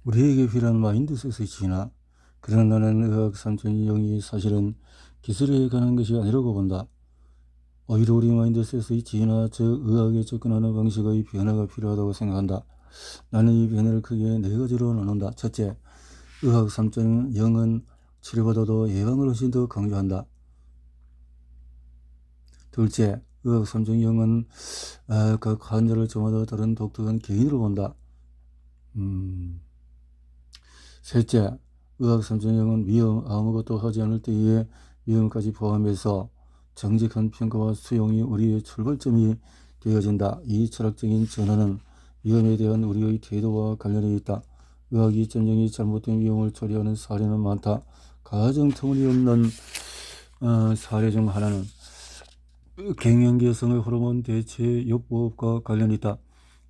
우리에게 필요한 마인드셋의 진화. 그러나 나는 의학 3.0이 사실은 기술에 관한 것이 아니라고 본다. 오히려 우리 마인드셋의 진화, 즉 의학에 접근하는 방식의 변화가 필요하다고 생각한다. 나는 이 변화를 크게 네 가지로 나눈다. 첫째, 의학 3.0은 치료보다도 예방을 훨씬 더 강조한다. 둘째, 의학 3.0은 각 환자를 저마다 다른 독특한 개인으로 본다. 셋째, 의학 3.0은 위험, 아무것도 하지 않을 때의 위험까지 포함해서 정직한 평가와 수용이 우리의 출발점이 되어진다. 이 철학적인 전환은 위험에 대한 우리의 태도와 관련이 있다. 의학 2.0이 잘못된 위험을 처리하는 사례는 많다. 가장 터무니없는 사례 중 하나는 갱년기 여성의 호르몬 대체 요법과 관련이 있다.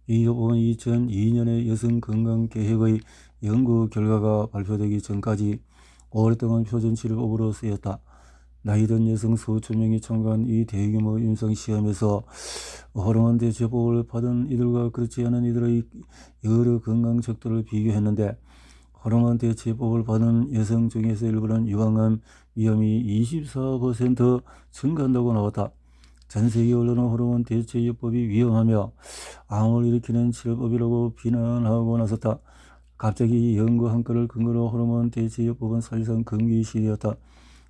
이 요법은 2002년에 여성건강계획의 연구 결과가 발표되기 전까지 오랫동안 표준치료법으로 쓰였다. 나이든 여성 수천 명이 참가한 이 대규모 임상시험에서 호르몬 대체법을 받은 이들과 그렇지 않은 이들의 여러 건강 척도를 비교했는데, 호르몬 대체법을 받은 여성 중에서 일부는 유방암 위험이 24% 증가한다고 나왔다. 전 세계 언론은 호르몬 대체요법이 위험하며 암을 일으키는 치료법이라고 비난하고 나섰다. 갑자기 연구 한 건을 근거로 호르몬 대체요법은 사실상 금기시되었다.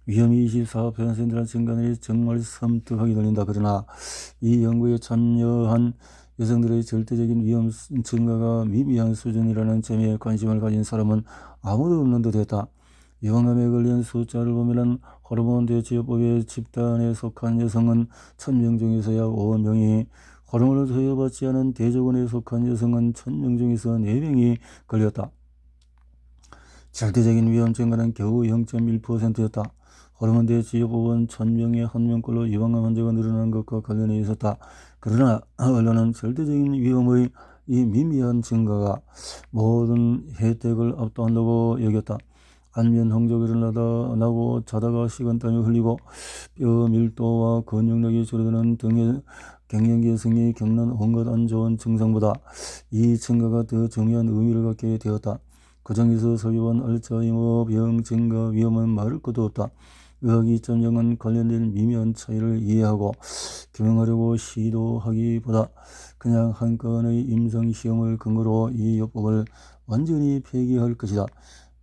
위험이 24%나 증가하는 게 정말 섬뜩하게 들린다. 그러나 이 연구에 참여한 여성들의 절대적인 위험 증가가 미미한 수준이라는 점에 관심을 가진 사람은 아무도 없는 듯 했다. 유방암에 걸린 숫자를 보면 호르몬 대체요법의 집단에 속한 여성은 1000명 중에서 약 5명이, 호르몬을投与받지 않은 대조군에 속한 여성은 1000명 중에서 4명이 걸렸다. 절대적인 위험 증가는 겨우 0.1%였다. 호르몬 대체요법은 1000명에 1명꼴로 유방암 환자가 늘어나는 것과 관련해 있었다. 그러나 언론은 절대적인 위험의 이 미미한 증가가 모든 혜택을 압도한다고 여겼다. 안면 홍조가 나고 자다가 식은땀이 흘리고 뼈 밀도와 근육력이 줄어드는 등의 갱년기 여성이 겪는 온갖 안 좋은 증상보다 이 증가가 더 중요한 의미를 갖게 되었다. 그 중에서 서기관 알츠하이머 병 증가 위험은 말할 것도 없다. 의학 2.0은 관련된 미묘한 차이를 이해하고 규명하려고 시도하기보다 그냥 한 건의 임상시험을 근거로 이 요법을 완전히 폐기할 것이다.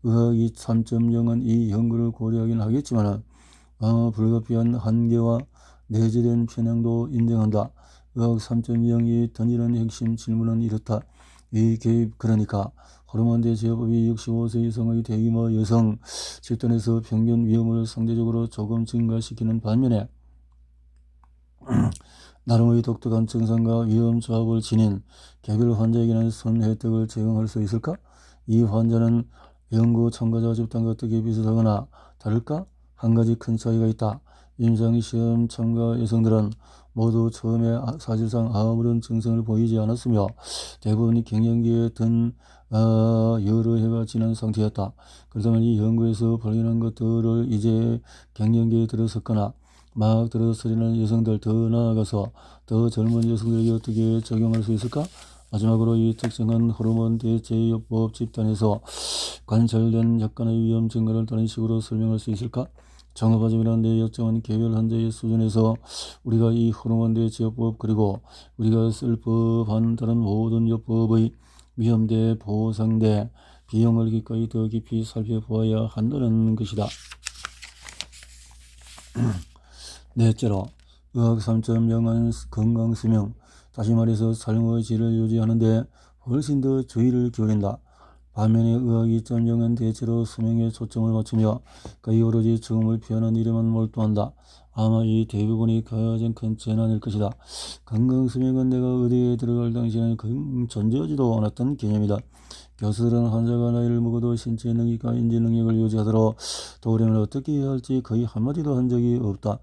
의학 3.0은 이 연구를 고려하긴 하겠지만 불가피한 한계와 내재된 편향도 인정한다. 의학 3.0이 던지는 핵심 질문은 이렇다. 이 개입, 그러니까 호르몬 대체요법이 65세 이상의 대규모 여성 집단에서 평균 위험을 상대적으로 조금 증가시키는 반면에 나름의 독특한 증상과 위험 조합을 지닌 개별 환자에게는 선 혜택을 제공할 수 있을까? 이 환자는 연구 참가자 집단과 어떻게 비슷하거나 다를까? 한 가지 큰 차이가 있다. 임상시험 참가 여성들은 모두 처음에 사실상 아무런 증상을 보이지 않았으며 대부분이 갱년기에 든 여러 해가 지난 상태였다. 그렇다면 이 연구에서 발견한 것들을 이제 갱년기에 들어섰거나 막 들어서리는 여성들, 더 나아가서 더 젊은 여성들에게 어떻게 적용할 수 있을까? 마지막으로 이 특정한 호르몬 대체요법 집단에서 관찰된 약간의 위험 증가를 다른 식으로 설명할 수 있을까? 종합하자면 내 요청은 개별 환자의 수준에서 우리가 이 호르몬 대체요법 그리고 우리가 쓸 법한 다른 모든 요법의 위험대, 보상대, 비용을 기꺼이 더 깊이 살펴보아야 한다는 것이다. 넷째로, 의학 3.0은 건강수명, 다시 말해서 삶의 질을 유지하는 데 훨씬 더 주의를 기울인다. 반면에 의학 2.0은 대체로 수명에 초점을 맞추며 거의 오로지 죽음을 피하는 일에만 몰두한다. 아마 이 대부분이 가장 큰 재난일 것이다. 건강수명은 내가 의대에 들어갈 당시에는 존재하지도 않았던 개념이다. 교수들은 환자가 나이를 먹어도 신체 능력과 인지 능력을 유지하도록 도우려면 어떻게 해야 할지 거의 한마디도 한 적이 없다.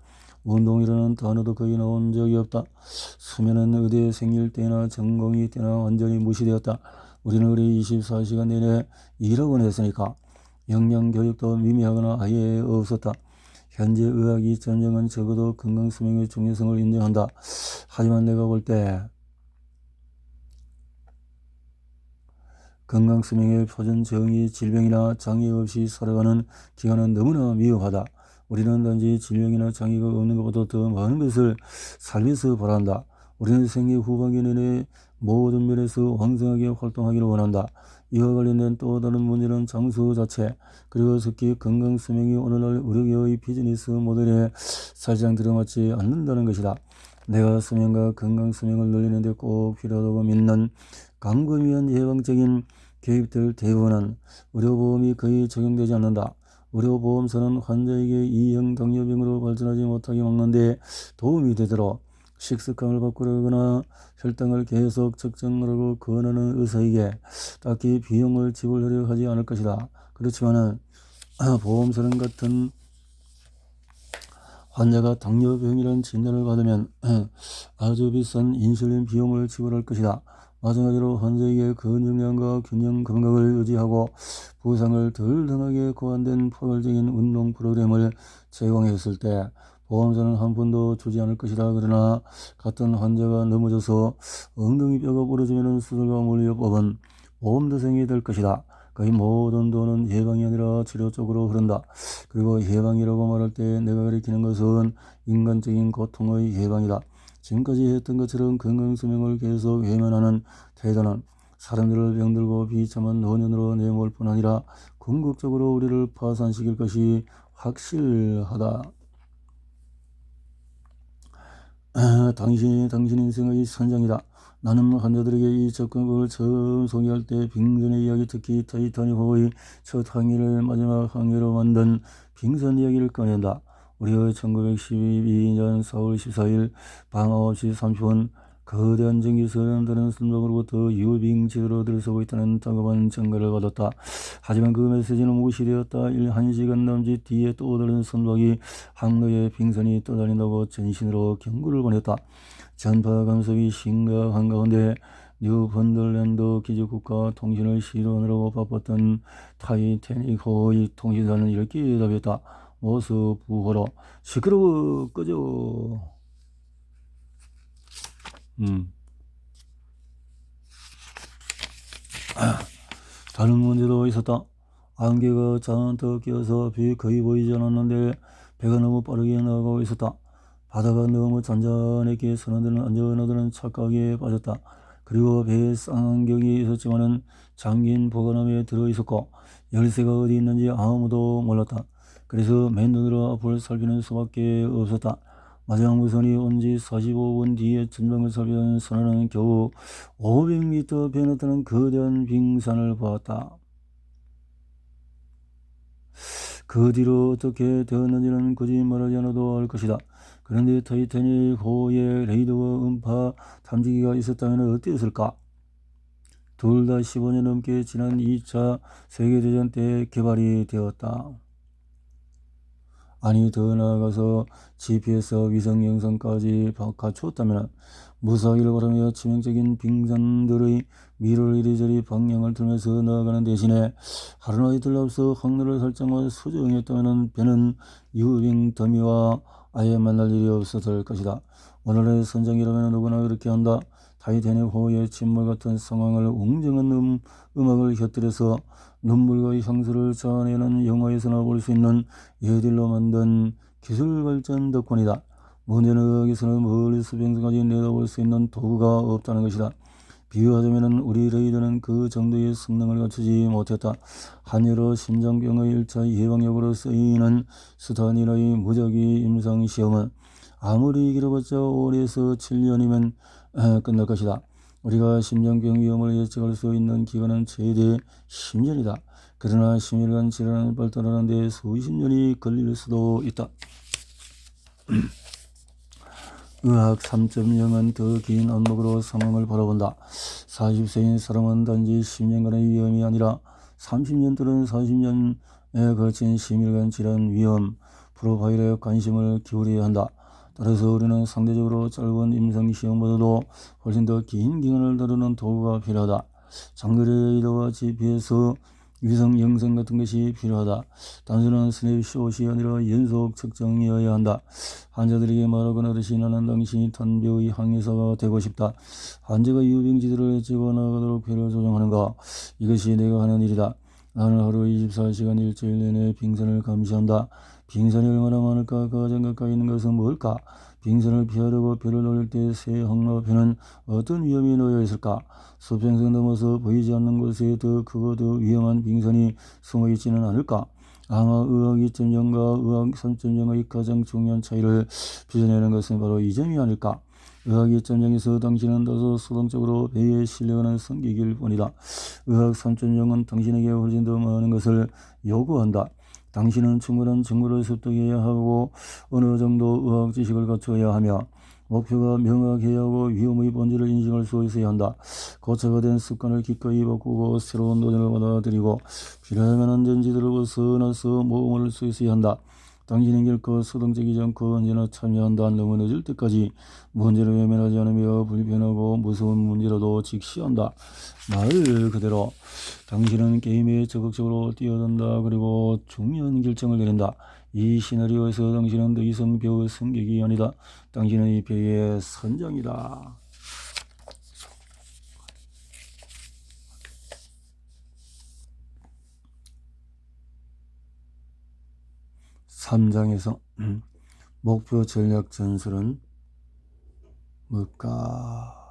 운동이라는 단어도 거의 나온 적이 없다. 수면은 의대 생일 때나 전공의 때나 완전히 무시되었다. 우리는 우리 24시간 내내 일하곤 했으니까 영양교육도 미미하거나 아예 없었다. 현재 의학 2.0은 적어도 건강수명의 중요성을 인정한다. 하지만 내가 볼 때 건강수명의 표준 정의, 질병이나 장애 없이 살아가는 기간은 너무나 미흡하다. 우리는 단지 질병이나 장애가 없는 것보다 더 많은 것을 살면서 바란다. 우리는 생애 후반기 내내 모든 면에서 왕성하게 활동하기를 원한다. 이와 관련된 또 다른 문제는 장소 자체, 그리고 특히 건강수명이 오늘날 의료계의 비즈니스 모델에 살짝 들어맞지 않는다는 것이다. 내가 수명과 건강수명을 늘리는 데 꼭 필요하다고 믿는 광범위한 예방적인 개입들 대부분은 의료보험이 거의 적용되지 않는다. 의료보험사는 환자에게 2형 당뇨병으로 발전하지 못하게 막는 데 도움이 되도록 식습관을 바꾸려거나 혈당을 계속 측정하라고 권하는 의사에게 딱히 비용을 지불하려 하지 않을 것이다. 그렇지만은 보험사는 같은 환자가 당뇨병이라는 진단을 받으면 아주 비싼 인슐린 비용을 지불할 것이다. 마찬가지로 환자에게 근육량과 균형 감각을 유지하고 부상을 덜 당하게 고안된 포괄적인 운동 프로그램을 제공했을 때 보험사는 한 푼도 주지 않을 것이다. 그러나 같은 환자가 넘어져서 엉덩이 뼈가 부러지면 수술과 물리요법은 보험대상이 될 것이다. 거의 모든 돈은 예방이 아니라 치료 쪽으로 흐른다. 그리고 예방이라고 말할 때 내가 가리키는 것은 인간적인 고통의 예방이다. 지금까지 했던 것처럼 건강수명을 계속 외면하는 태도는 사람들을 병들고 비참한 노년으로 내몰 뿐 아니라 궁극적으로 우리를 파산시킬 것이 확실하다. 당신 인생의 선장이다. 나는 환자들에게 이 접근법을 처음 소개할 때 빙산의 이야기, 특히 타이타닉호의 첫 항해를 마지막 항해로 만든 빙산 이야기를 꺼낸다. 우리의 1912년 4월 14일 밤 9시 30분 거대한 전기선은 다른 선박으로부터 유빙 제대로 들어서고 있다는 다급한 전가를 받았다. 하지만 그 메시지는 무시되었다. 1시간 남짓 뒤에 또 다른 선박이 항로에 빙산이 떠다닌다고 전신으로 경고를 보냈다. 전파 감속이 심각한 가운데 뉴펀들랜드 기지국가 통신을 시도하느라고 바빴던 타이타닉호의 통신사는 이렇게 답했다. 모습 부호로 시끄러워 꺼져. 다른 문제도 있었다. 안개가 잔뜩 끼어서 빛이 거의 보이지 않았는데 배가 너무 빠르게 나가고 있었다. 바다가 너무 잔잔했기에 선원들은 안전하다는 착각에 빠졌다. 그리고 배에 쌍안경이 있었지만은 잠긴 보관함에 들어있었고 열쇠가 어디 있는지 아무도 몰랐다. 그래서 맨눈으로 앞을 살피는 수밖에 없었다. 마지막 무선이 온 지 45분 뒤에 전방을 살피던 선원은 겨우 500m 배에 나타난 거대한 빙산을 보았다. 그 뒤로 어떻게 되었는지는 굳이 말하지 않아도 알 것이다. 그런데 타이타닉호에 레이더와 음파 탐지기가 있었다면 어땠을까? 둘 다 15년 넘게 지난 2차 세계대전 때 개발이 되었다. 아니, 더 나아가서 GPS 위성 영상까지 갖추었다면 무사히를 바라며 치명적인 빙산들의 미를 이리저리 방향을 틀면서 나아가는 대신에 하루나 이틀 앞서 항로를 설정하고 수정했다면 배는 유빙 더미와 아예 만날 일이 없었을 것이다. 오늘의 선장이라면 누구나 그렇게 한다. 타이타닉호의 침몰 같은 상황을 웅장한 음악을 곁들여서 눈물과 향수를 자아내는 영화에서나 볼 수 있는 예들로 만든 기술 발전 덕분이다. 문제는 여기서는 멀리서 빙산까지 내다볼 수 있는 도구가 없다는 것이다. 비유하자면 우리 레이더는 그 정도의 성능을 갖추지 못했다. 한여러 심장병의 1차 예방약으로 쓰이는 스타닌의 무작위 임상시험은 아무리 길어봤자 5에서 7년이면 끝날 것이다. 우리가 심장병 위험을 예측할 수 있는 기간은 최대 10년이다. 그러나 심혈관 질환을 발달하는 데 수십 년이 걸릴 수도 있다. 의학 3.0은 더 긴 안목으로 상황을 바라본다. 40세인 사람은 단지 10년간의 위험이 아니라 30년 또는 40년에 걸친 심혈관 질환 위험 프로파일에 관심을 기울여야 한다. 따라서 우리는 상대적으로 짧은 임상시험보다도 훨씬 더 긴 기간을 다루는 도구가 필요하다. 장거리 레이더와 GPS 위성 영상 같은 것이 필요하다. 단순한 스냅샷이 아니라 연속 측정이어야 한다. 환자들에게 말하거나 하듯이 나는 당신이 탄배의 항해사가 되고 싶다. 환자가 유병지들을 집어나가도록 배를 조정하는가. 이것이 내가 하는 일이다. 나는 하루 24시간 일주일 내내 빙산을 감시한다. 빙산이 얼마나 많을까? 가장 가까이 있는 것은 뭘까? 빙산을 피하려고 배를 올릴 때 새 항로변은 어떤 위험이 놓여 있을까? 수평선 넘어서 보이지 않는 곳에 더 크고 더 위험한 빙산이 숨어 있지는 않을까? 아마 의학 2.0과 의학 3.0의 가장 중요한 차이를 빚어내는 것은 바로 이 점이 아닐까? 의학 2.0에서 당신은 다소 수동적으로 배에 실려가는 승객일 뿐이다. 의학 3.0은 당신에게 훨씬 더 많은 것을 요구한다. 당신은 충분한 정보를 습득해야 하고 어느 정도 의학 지식을 갖춰야 하며 목표가 명확해야 하고 위험의 본질을 인식할 수 있어야 한다. 고쳐가 된 습관을 기꺼이 바꾸고 새로운 도전을 받아들이고 필요하면 안전지대를 벗어나서 모험을 할 수 있어야 한다. 당신은 결코 수동적이지 않고 언제나 참여한다. 너무 늦을 때까지 문제를 외면하지 않으며 불편하고 무서운 문제라도 직시한다. 말 그대로 당신은 게임에 적극적으로 뛰어든다. 그리고 중요한 결정을 내린다. 이 시나리오에서 당신은 더 이상 배우 승객이 아니다. 당신은 이 배의 선장이다. 3장에서 목표 전략 전술은 뭘까?